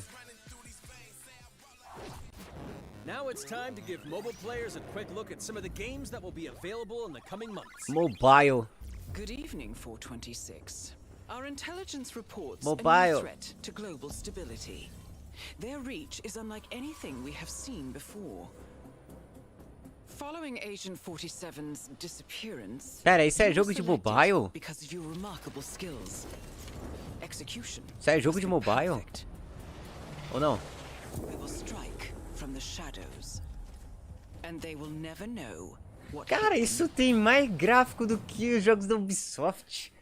Now it's time to give mobile players a quick look at some of the games that will be available in the coming months. Mobile. Good evening, 426. Our intelligence reports a Mobile. new threat to global stability. Their reach is unlike anything we have seen before. Following Agent 47's disappearance, Pera, isso é jogo de mobile? because of your remarkable skills. Execution. Isso é jogo de mobile? Ou não? We will strike from the shadows, and they will never know what. Cara, isso tem mais gráfico do que os jogos da Ubisoft.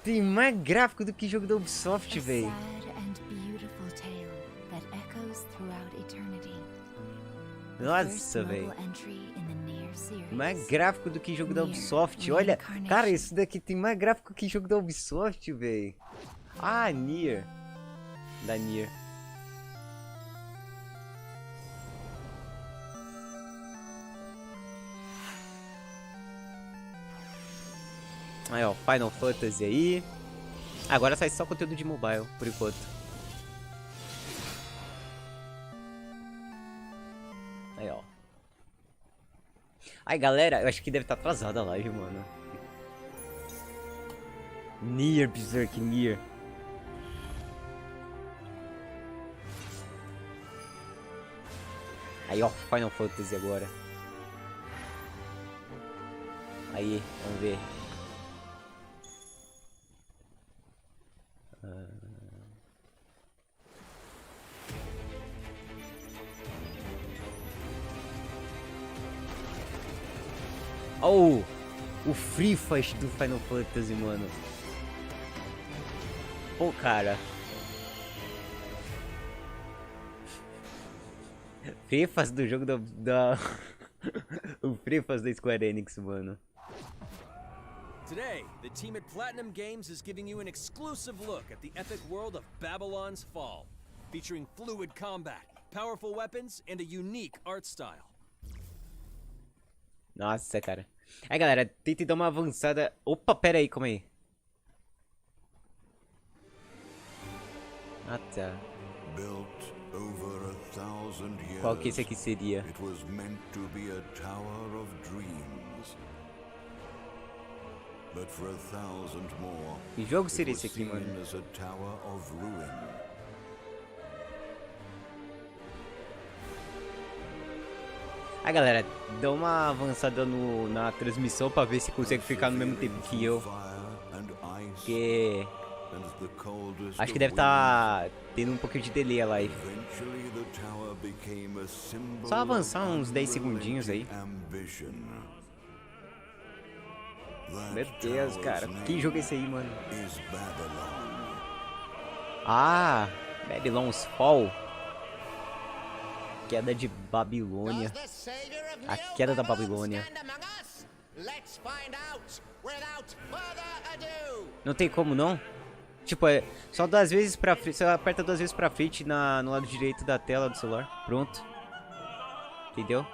Tem mais gráfico do que jogo da Ubisoft, velho. Nossa, velho. Mais gráfico do que jogo da Ubisoft. Olha, cara, isso daqui tem mais gráfico que jogo da Ubisoft, velho. Ah, Nier. Da Nier. Aí, ó, Final Fantasy aí. Agora sai só conteúdo de mobile, por enquanto. Aí, ó. Aí, galera, eu acho que deve estar atrasada a live, mano. Nier, Berserk, Nier. Aí, ó, Final Fantasy agora. Aí, vamos ver. Oh, o Free Fast do Final Fantasy, mano. Pô, cara. Free Fast do jogo da... o Free Fast da Square Enix, mano. Today, the team at Platinum Games is giving you an exclusive look at the epic world of Babylon's Fall, featuring fluid combat, powerful weapons, and a unique art style. Nossa, cara. Aí, galera, tente dar uma avançada. Opa, pera aí, calma aí. Ah, tá. Qual que esse aqui seria? It was meant to be a tower of dreams. But for 1,000 more, Que jogo seria esse aqui, mano? as a tower of ruin. Aí, galera, dá uma avançada na transmissão pra ver se consegue ficar no mesmo tempo que eu. Porque... acho que deve estar tendo um pouquinho de delay a live. Só avançar uns 10 segundinhos aí. Meu Deus, cara. Que jogo é esse aí, mano? Ah, Babylon's Fall. queda de Babilônia. A queda da Babilônia. Não tem como não? Tipo, é só 2 vezes pra frente. Você aperta 2 vezes pra frente no lado direito da tela do celular. Pronto. Entendeu?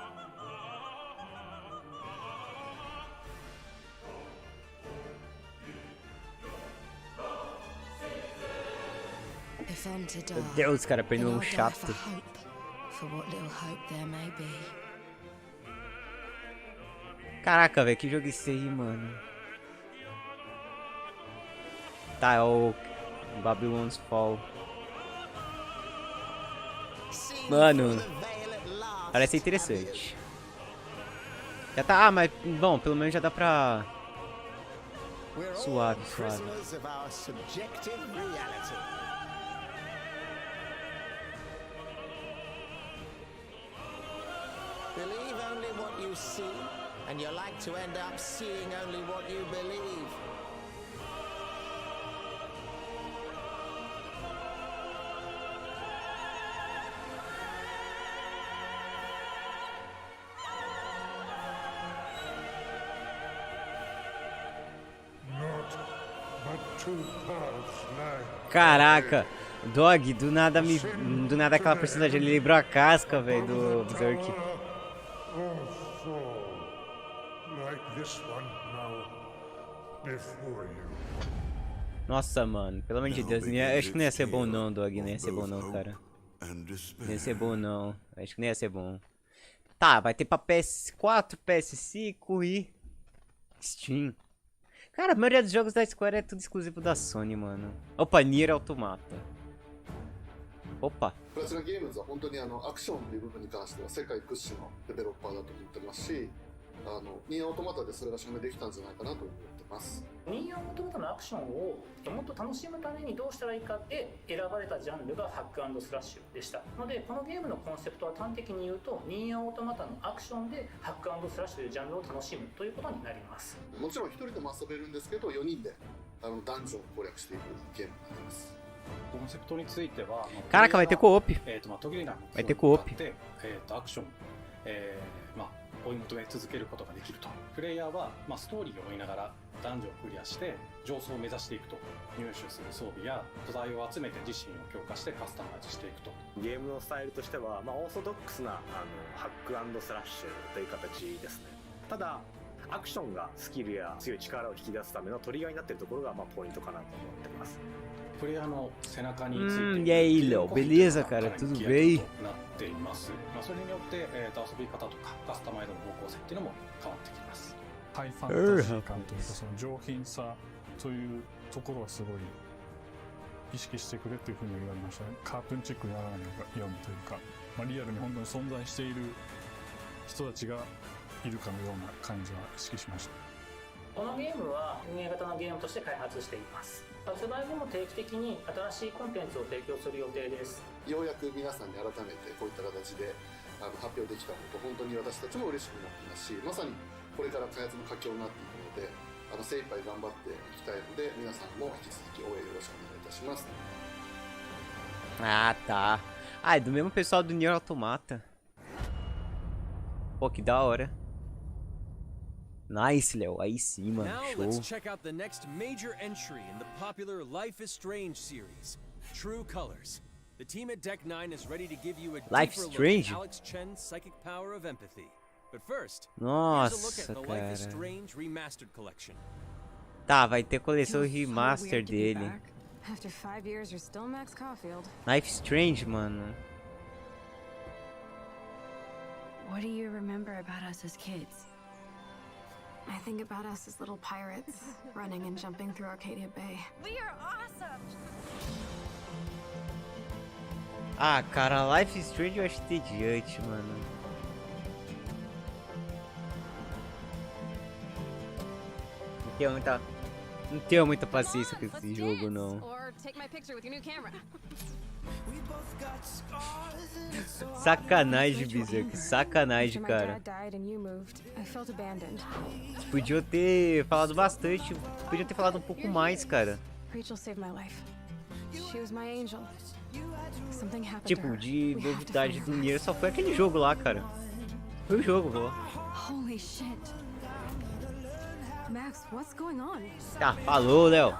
Meu Deus, cara, perdeu um chato. Caraca, velho, que jogo é esse aí, mano? Tá, é o Babylon's Fall. Mano, parece interessante. Já tá, mas, bom, pelo menos já dá pra... Suave, suave. Believe only what you see, and you're like to end up seeing only what you believe. Caraca, Dog, do nada aquela personagem ali lembrou a casca, velho, do Berserk. Nossa, mano, pelo amor de Deus, acho que não ia ser bom não, Dog, não ia ser bom não, cara. Não ia ser bom não, acho que não ia ser bom. Tá, vai ter pra PS4, PS5 e Steam. Cara, a maioria dos jogos da Square é tudo exclusivo da Sony, mano. Opa, Nier Automata. Opa. プラチナゲームズは本当にアクションという部分に関しては世界屈指のデベロッパーだと思ってますし、ニーアオートマタでそれが証明できたんじゃないかなと思ってます。ニーアオートマタのアクションをもっと楽しむためにどうしたらいいかで選ばれたジャンルがハック&スラッシュでしたので、このゲームのコンセプトは端的に言うとニーアオートマタのアクションでハック&スラッシュというジャンルを楽しむということになります。もちろん1人でも遊べるんですけど、4人でダンジョンを攻略していくゲームになります。 コンセプトについては、Caraca, vai ter co-op. Vai ter co-op. アクション、追い求め続けることができると。プレイヤーは、ストーリーを追いながらダンジョンをクリアして上層を目指していくと。入手する装備や素材を集めて自身を強化してカスタマイズしていくと。ゲームのスタイルとしては、オーソドックスなハック&スラッシュという形ですね。ただアクションがスキルや強い力を引き出すためのトリガーになっているところがポイントかなと思っています。 E aí, Léo, beleza, cara? Tudo bem? なっています。それによって遊び方とかカスタマイズの方向性っていうのも変わってきます。ハイファンタジー感というかその上品さというところはすごい意識してくれというふうに言われましたね。カートゥーンチックにならないようにというか、リアルに本当に存在している人たちがいるかのような感じは意識しました。このゲームは運営型のゲームとして開発しています。発売後も定期的に新しいコンテンツを提供する予定です。ようやく皆さんに改めてこういった形で発表できたこと本当に私たちも嬉しくなっていますし、まさにこれから開発の佳境になっていくので精一杯頑張っていきたいので皆さんも引き続き応援よろしくお願いいたします。 Ah, tá. Ah, é do mesmo pessoal do Nier Automata. Pô, que da hora. Nice, Léo. Aí sim, mano. Now Show. let's check out the next major entry in the popular Life is Strange series, True Colors. The team at Deck 9 is ready to give you a Life deeper Strange? look at Alex Chen's psychic power of empathy. But first, Nossa, here's a look at the Life is cara. Strange Remastered Collection. Tá, vai ter coleção remaster dele. After 5 years, you're still Max Caulfield. Life Strange, mano. What do you remember about us as kids? I think about us as little pirates, running and jumping through Arcadia Bay. We are awesome! Ah, cara, Life is Strange eu acho entediante, mano. Não tenho muita paciência com esse jogo, não. Sacanagem, Berserk, sacanagem, cara. Podiam ter falado bastante, podiam ter falado um pouco mais, cara. Rachel saved my life. She was my angel. Something happened to Tipo, her. de We have to novidade find do her. Nier só foi aquele jogo lá, cara. Foi o jogo, pô. Holy shit. Max, what's going on? Tá, falou, Léo.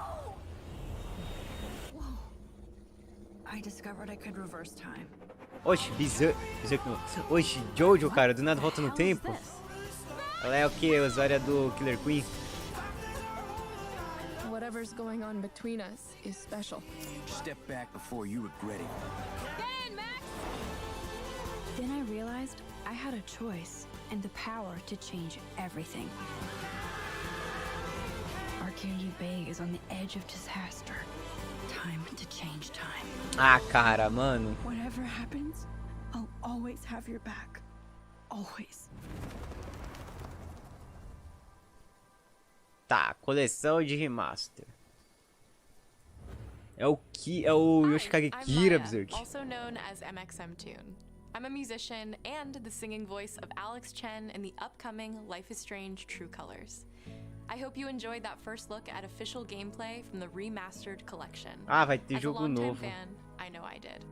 I discovered I could reverse time. Oxe, Oxe, Jojo, cara, do nada volta no tempo. Ela é o que? Usuária do Killer Queen? Whatever's going on between us is special. Step back before you regret it. Then I realized I had a choice and the power to change everything. Arcadia Bay is on the edge of disaster. Time to change time. Ah, cara, mano. Whatever happens, I'll always have your back. Always. Tá, coleção de remaster. É o que? É o Yoshikage Kira, Berserk. Also known as MXM Tune. I'm a musician and the singing voice of Alex Chen in the upcoming Life is Strange True Colors. I hope you enjoyed that first look at official gameplay from the remastered collection. Ah, vai ter As a jogo longtime novo. fan, I know I did.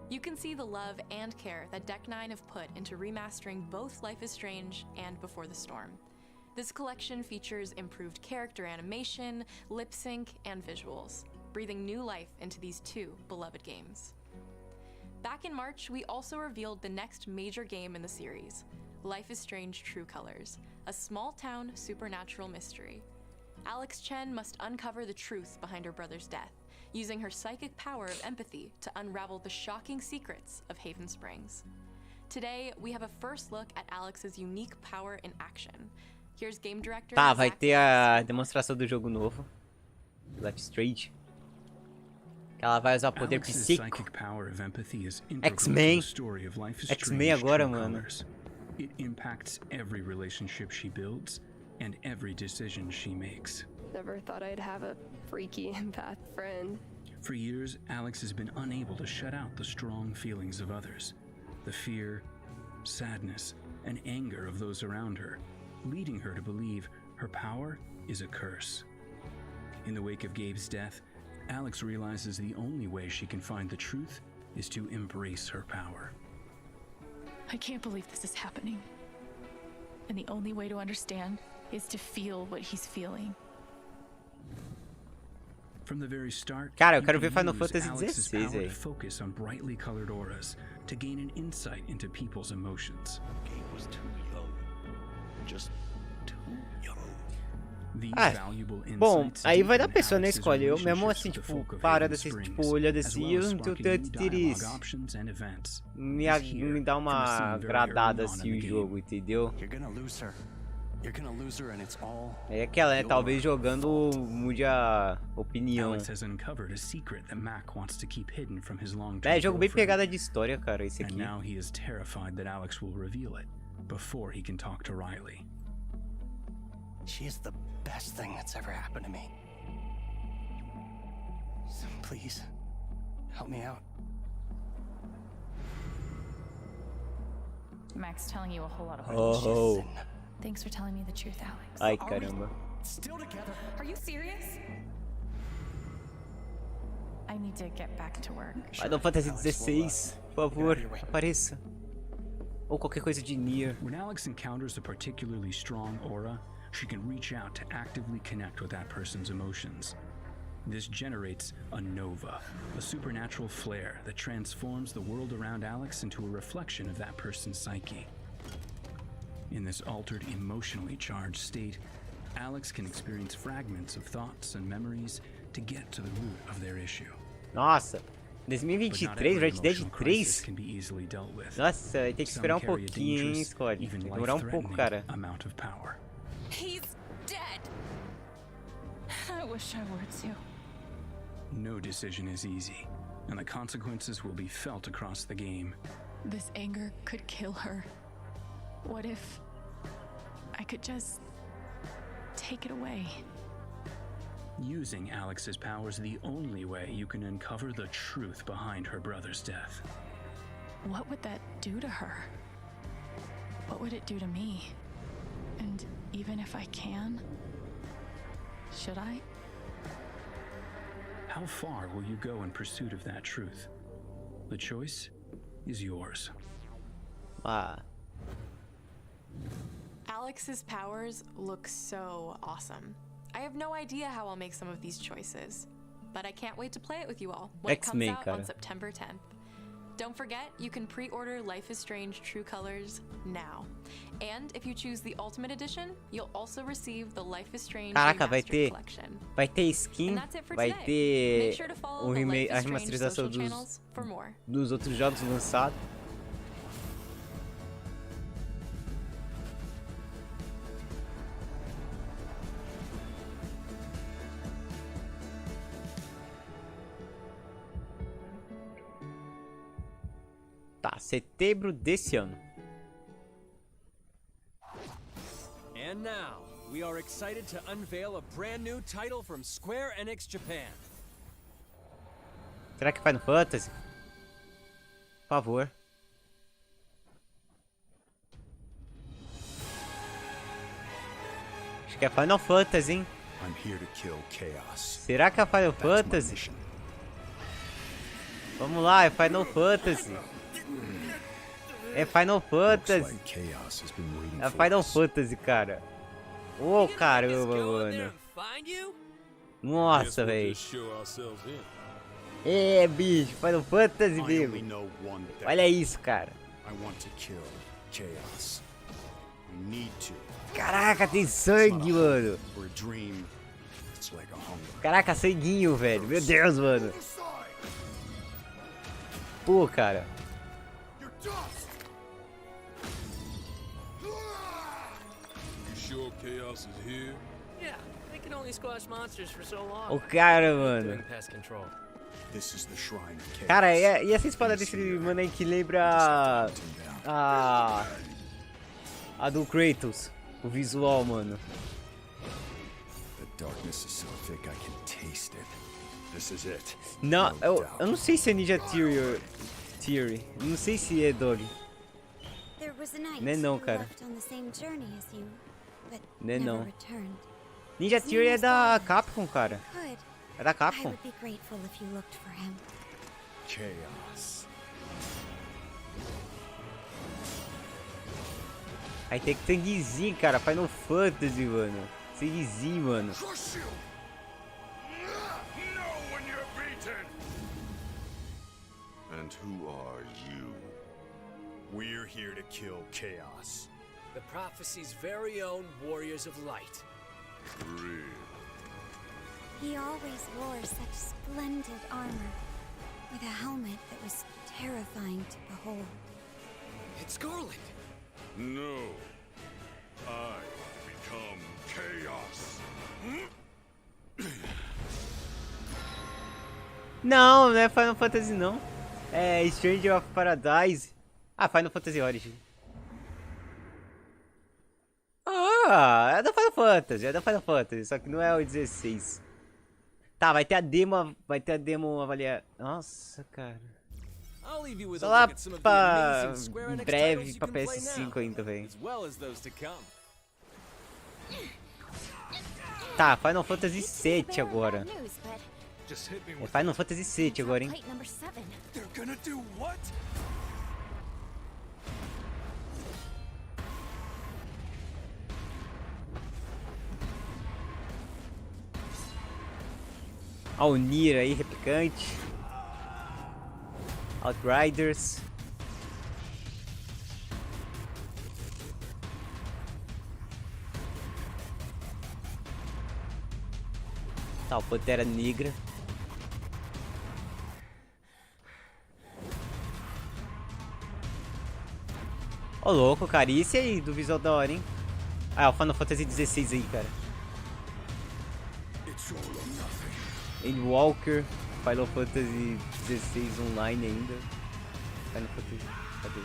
You can see the love and care that Deck 9 have put into remastering both Life is Strange and Before the Storm. This collection features improved character animation, lip sync, and visuals, breathing new life into these two beloved games. Back in March, we also revealed the next major game in the series, Life is Strange True Colors, a small-town supernatural mystery. Alex Chen must uncover the truth behind her brother's death, using her psychic power of empathy to unravel the shocking secrets of Haven Springs. Today, we have a first look at Alex's unique power in action. Here's game director Tá, vai Zach ter a demonstração do jogo novo. Life is Strange. Que ela vai usar o poder psíquico. X-Men. X-Men agora, mano. It impacts every relationship she builds and every decision she makes. Never thought I'd have a freaky empath friend. For years, Alex has been unable to shut out the strong feelings of others, the fear, sadness, and anger of those around her, leading her to believe her power is a curse. In the wake of Gabe's death, Alex realizes the only way she can find the truth is to embrace her power. I can't believe this is happening. And the only way to understand is to feel what he's feeling. From the very start, cara, eu quero ver Final Fantasy Fantasy XVI, velho. Focus on brightly colored auras to gain an insight into people's emotions. Gabe was too young. Just too young. Ah, bom, aí vai da pessoa, né, escolhe. Eu mesmo assim, tipo, parando assim, tipo, olhando assim, eu não tenho tanto interesse. Me dá uma agradada assim o jogo, entendeu? É aquela, né, talvez jogando mude a opinião. É jogo bem pegada de história, cara, esse aqui. She is the best thing that's ever happened to me. So please, help me out. Max telling you a whole lot of Oh. Thanks for telling me the truth, Alex. Ai, caramba. Still together? Are you serious? I need to get back to work. Final Fantasy XVI, por favor, apareça. Ou qualquer coisa de Nier. When Alex encounters a particularly strong aura, she can reach out to actively connect with that person's emotions. This generates a nova, a supernatural flare that transforms the world around Alex into a reflection of that person's psyche. In this altered, emotionally charged state, Alex can experience fragments of thoughts and memories to get to the root of their issue. Nossa, 2023, Red Dead 3? Nossa, vai ter que esperar um pouquinho, hein, Scott? Vai demorar um pouco, cara. He's dead. I wish I were too. No decision is easy, and the consequences will be felt across the game. This anger could kill her. What if I could just take it away? Using Alex's powers the only way you can uncover the truth behind her brother's death. What would that do to her? What would it do to me? And even if I can, should I? How far will you go in pursuit of that truth? The choice is yours. Alex's powers look so awesome. I have no idea how I'll make some of these choices, but I can't wait to play it with you all when it comes out on September 10th. Don't forget, you can pre-order Life is Strange True Colors now. And if you choose the Ultimate Edition, you'll also receive the Life is Strange Remastered Collection. Vai ter skin, vai ter a remasterização dos outros jogos lançados. Tá, setembro desse ano. And now, we are excited to unveil a brand new title from Square Enix Japan. Será que é Final Fantasy? Por favor. Acho que é Final Fantasy, hein? I'm here to kill chaos. Será que é Final Fantasy? Vamos lá, é Final Fantasy. É Final Fantasy. É Final Fantasy, cara. Ô, caramba, mano. Nossa, velho. É, bicho, Final Fantasy mesmo. Olha isso, cara. Caraca, tem sangue, mano. Caraca, sanguinho, velho. Meu Deus, mano. Pô, cara. O cara, mano. Cara, e essa espada desse mano aí que lembra a do Kratos, o visual, mano. Não, eu não sei se é Ninja Theory. Não sei se é Dog. Não é não, cara. Não é não. Ninja Theory é da Capcom, cara. É da Capcom. Aí tem que sanguezinho, cara. Final Fantasy, mano. Sanguezinho, mano. And who are you? We're here to kill chaos. The prophecy's very own warriors of light. Real. He always wore such splendid armor, with a helmet that was terrifying to behold. It's Garland. No. I become chaos. Não, não é Final Fantasy não. É Stranger of Paradise. Ah, Final Fantasy Origin. Ah, é da Final Fantasy, só que não é o 16. Tá, vai ter a demo avaliar. Nossa, cara. Só lá pra em breve pra PS5 ainda, velho. Tá, Final Fantasy 7 agora. É Final Fantasy 7 agora, hein? Ó, o Nier aí, replicante. Outriders. Tá, o Pantera Negra. Ô, louco, cara. E esse aí, do visual da hora, hein? Ah, é o Final Fantasy 16 aí, cara. Endwalker, Final Fantasy 16 online ainda. Final Fantasy, cadê?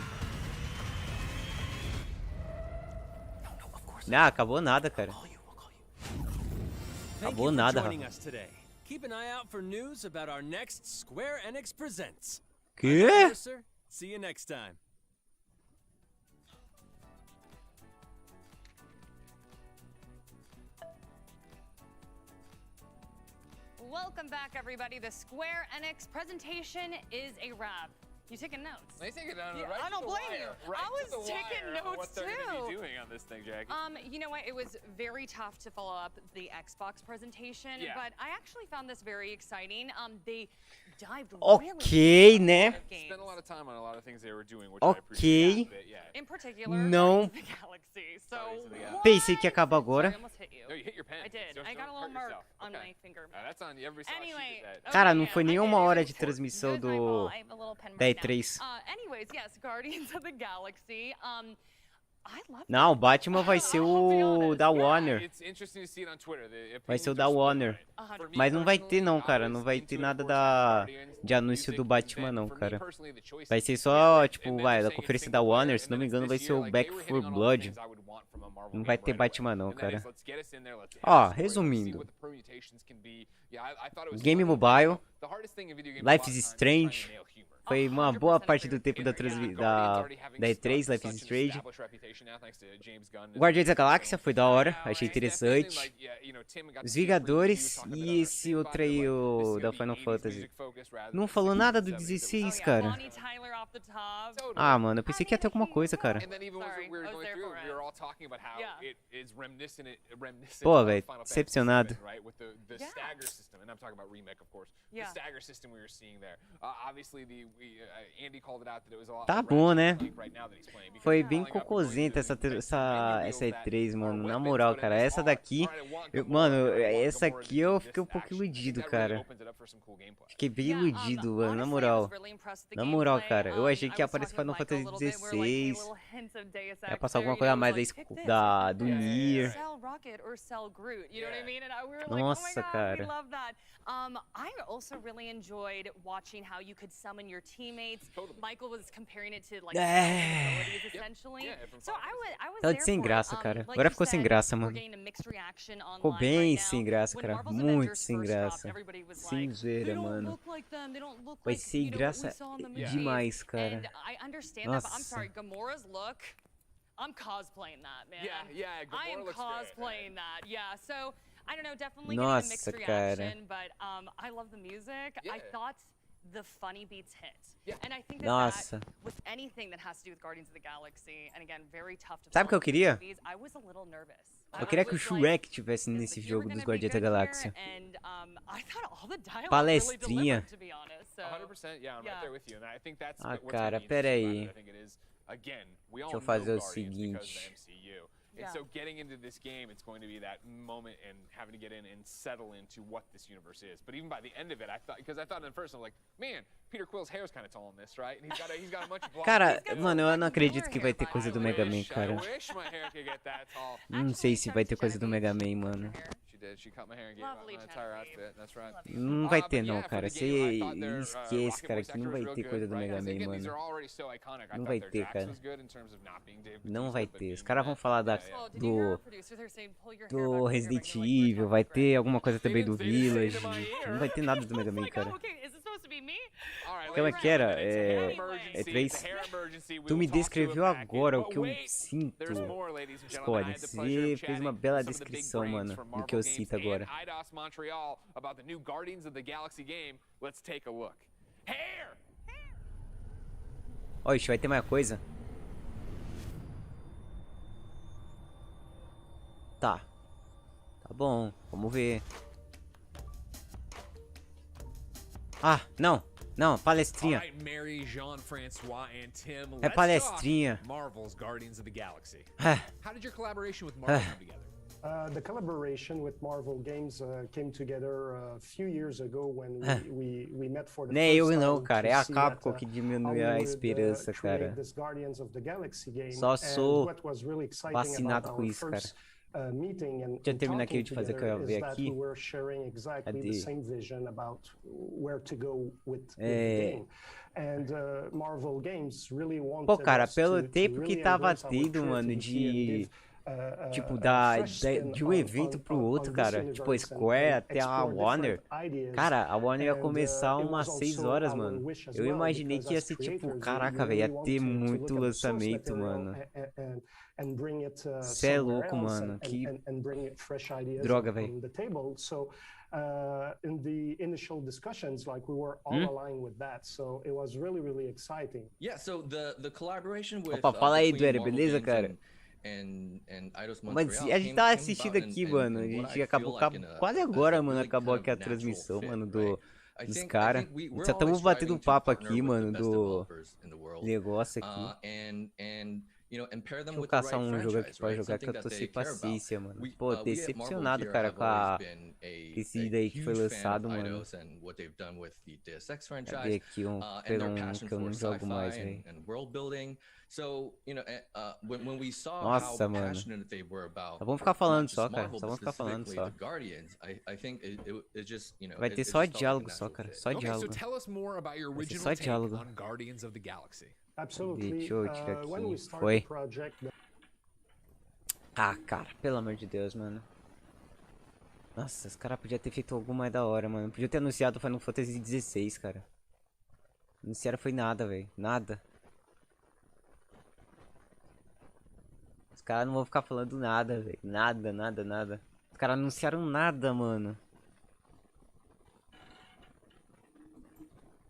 Não, acabou nada, cara. Acabou nada, rapaz. Que? See you next time. Welcome back, everybody. The Square Enix presentation is a wrap. You taking notes? I take it down Yeah, right I to don't the blame wire, you. right I to was the taking wire on notes what they're gonna too. be doing on this thing, Jackie. You know what? It was very tough to follow up the Xbox presentation, Yeah. but I actually found this very exciting. They dived Ok, né? Spent a lot of time on a lot of things they were doing, which I Ok. appreciate. But, yeah. In particular, Não Guardians of the Galaxy. So pensei que ia acabar agora. I almost hit you. No, you hit your pen. I did. Don't- I got a don't little hurt mark yourself. on Okay. my finger. That's on you. Every saw she Anyway, did that. Cara, não foi nem uma hora de transmissão do da E3. Anyways, yes, Guardians of the Galaxy. I love Não, o Batman vai ser o da Warner. It's interesting to see it on Twitter. The Vai ser o opinions da are split Warner. on it. For me Mas não vai ter personally, não, I cara. was Não vai into ter it, nada of course, with de Guardians, anúncio music, do Batman and não, for me cara. personally, the choice Vai is ser só, tipo, and then vai, they're da saying conferência it's da single Warner, player, se não and me then engano it's vai this ser year, o like, Back they were 4 hitting on all the Blood. things I would want from a Marvel Não game vai ter right away. Batman não, And then cara. it's, let's get us in there, let's have Ó, a story, let's see resumindo. what the permutations can be. Yeah, I thought it was Game funny. Mobile, The hardest thing in video games Life a lot is of times is trying to Strange. nail humor. Foi uma boa parte do tempo da E3, Life is Strange. Guardiões da Galáxia foi da hora, achei interessante. Os Vingadores e esse outro aí, o da Final Fantasy. Não falou nada do 16, cara. Ah, mano, eu pensei que ia ter alguma coisa, cara. Pô, velho, decepcionado. Tá bom, né? Foi bem cocôzenta essa E3, mano. Na moral, cara. Essa daqui... mano, essa aqui eu fiquei um pouco iludido, cara. Fiquei bem iludido, mano. Na moral. Na moral, cara. Eu achei que ia aparecer Final Fantasy 16. Ia passar alguma coisa a mais do Nier. Nossa, cara. I also really enjoyed watching how you could summon your teammates. Michael was comparing it to like abilities essentially. So I was Tá de sem graça, cara. Agora ficou sem graça, mano. Ficou bem sem graça, cara. Muito sem graça. Sem zoeira, mano. Vai ser graça demais, cara. Nossa. I'm cosplaying that, man. Yeah, I am cosplaying that. Yeah, so I don't know, definitely Nossa, getting a mixed cara. reaction, but I love the music. I thought the funny beats hit. And I think that, Nossa. with anything that has to do with Guardians of the Galaxy, and again, very tough to Sabe o que eu queria? movies, I was a little nervous. Eu queria que o Shrek tivesse nesse jogo dos Guardiões da Galáxia. Palestrinha. 100%, yeah, I'm right there with you, and I think that's Ah, what's cara, really pera interesting aí. about it. I think it is, again, we all Deixa eu know fazer o Guardians because of seguinte. the MCU. And so getting into this game, it's going to be that moment and having to get in and settle into what this universe is. But even by the end of it, I thought at first I was like, man, Peter Quill's hair is kind of tall in this, right? And he's got a bunch of blonde. Cara, mano, eu não acredito que vai ter coisa do Mega Man, cara. I wish my hair could get that tall. Não sei se vai ter coisa do Mega Man, mano. She did. She cut my hair and gave me my entire outfit. That's right. Não vai ter não, cara. Você esquece, cara, que não vai ter coisa do Mega Man, mano. Não vai ter, cara. Não vai ter. Os caras vão falar do Resident Evil, vai ter alguma coisa também do Village. Não vai ter nada do Mega Man, cara. Como é que era? É 3. Tu me descreveu agora o que eu sinto, Scott. Você fez uma bela descrição, mano, do que eu sinto agora. Oxe, vai ter mais coisa? Tá. Tá bom, vamos ver. Ah, não. Não, palestrinha. É palestrinha. Marvel's Guardians of the Galaxy. Ah. How did your collaboration with Marvel come together? The collaboration with Marvel Games came together a few years ago when we met for the Nem eu first não, time cara. to É a see Capcom that, que how diminui we a would, esperança, create cara. this Guardians of the Galaxy game. Só sou And what was really exciting fascinado about com our isso, cara. first, meeting and Deixa eu terminar aqui talking de fazer o que eu ia together ver is that aqui. we were sharing exactly the Cadê? same vision about where to go with the É. game. And Marvel Games really wanted Pô, cara, us pelo to tempo que really tava embrace our tendo, mano, creativity and de give tipo, de um evento pro outro, cara. Tipo, a Square até a Warner. Cara, a Warner ia começar umas 6 horas, mano. Eu imaginei que ia ser tipo, caraca, velho, ia ter muito lançamento, mano. Cê é louco, mano. Que droga, velho. In the initial discussions, like we were all aligned with that, so it was really exciting. Yeah, so the collaboration with Opa, fala aí, Duera, beleza, cara? Mas a gente tava assistindo aqui, mano. A gente acabou quase agora, mano. Acabou aqui a transmissão, mano, dos caras. Só estamos batendo papo aqui, mano, do negócio aqui. Deixa eu caçar um jogo aqui pra jogar que eu tô sem paciência, mano. Pô, decepcionado, cara, com esse daí que foi lançado, mano. Cadê aqui pegar um que eu não jogo mais, velho. Nossa, mano. Só vamos ficar falando só, cara. Só vamos ficar falando só. Vai ter só diálogo só, cara. Só diálogo. Vai ter só diálogo. Deixa eu tirar aqui. Foi. Ah, cara, pelo amor de Deus, mano. Nossa, os caras podiam ter feito algo mais da hora, mano. Podia ter anunciado o Final Fantasy XVI, cara. Anunciaram foi nada, velho. Nada. Os caras não vão ficar falando nada, velho. Nada, nada, nada. Os caras anunciaram nada, mano.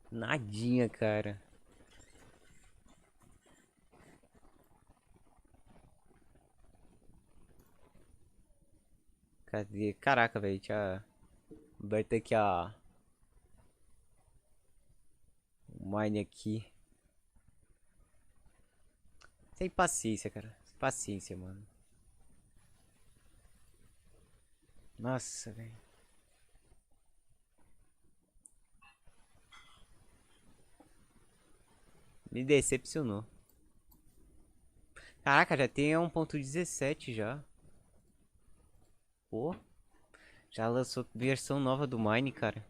Nadinha, cara. Cadê? Caraca, velho. Tinha aberto aqui o mine aqui. Sem paciência, cara. Sem paciência, mano. Nossa, velho. Me decepcionou. Caraca, já tem 1.17 já. Pô, já lançou versão nova do Mine, cara.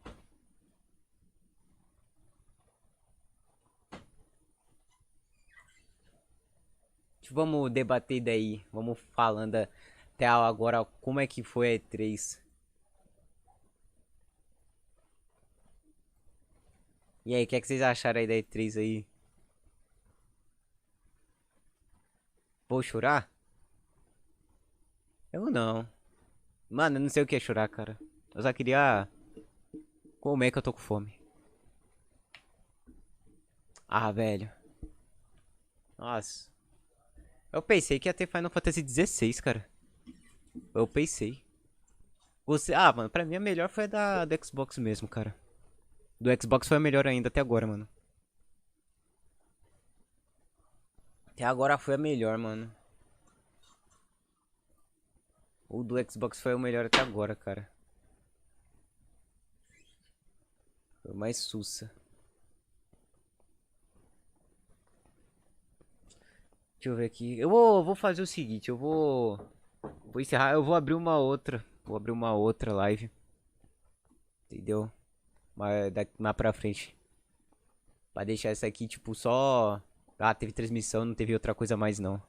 Vamos debater daí. Vamos falando até agora como é que foi a E3. E aí, o que é que vocês acharam aí da E3 aí? Vou chorar? Eu não. Mano, eu não sei o que é chorar, cara. Eu só queria comer, que eu tô com fome. Ah, velho. Nossa. Eu pensei que ia ter Final Fantasy XVI, cara. Eu pensei. Ah, mano, pra mim a melhor foi a do Xbox mesmo, cara. Do Xbox foi a melhor ainda até agora, mano. Até agora foi a melhor, mano. O do Xbox foi o melhor até agora, cara. Foi mais sussa. Deixa eu ver aqui. Eu vou fazer o seguinte, vou encerrar, eu vou abrir uma outra. Vou abrir uma outra live. Entendeu? Mas daqui mais pra frente. Pra deixar essa aqui, tipo, só... Ah, teve transmissão, não teve outra coisa mais não.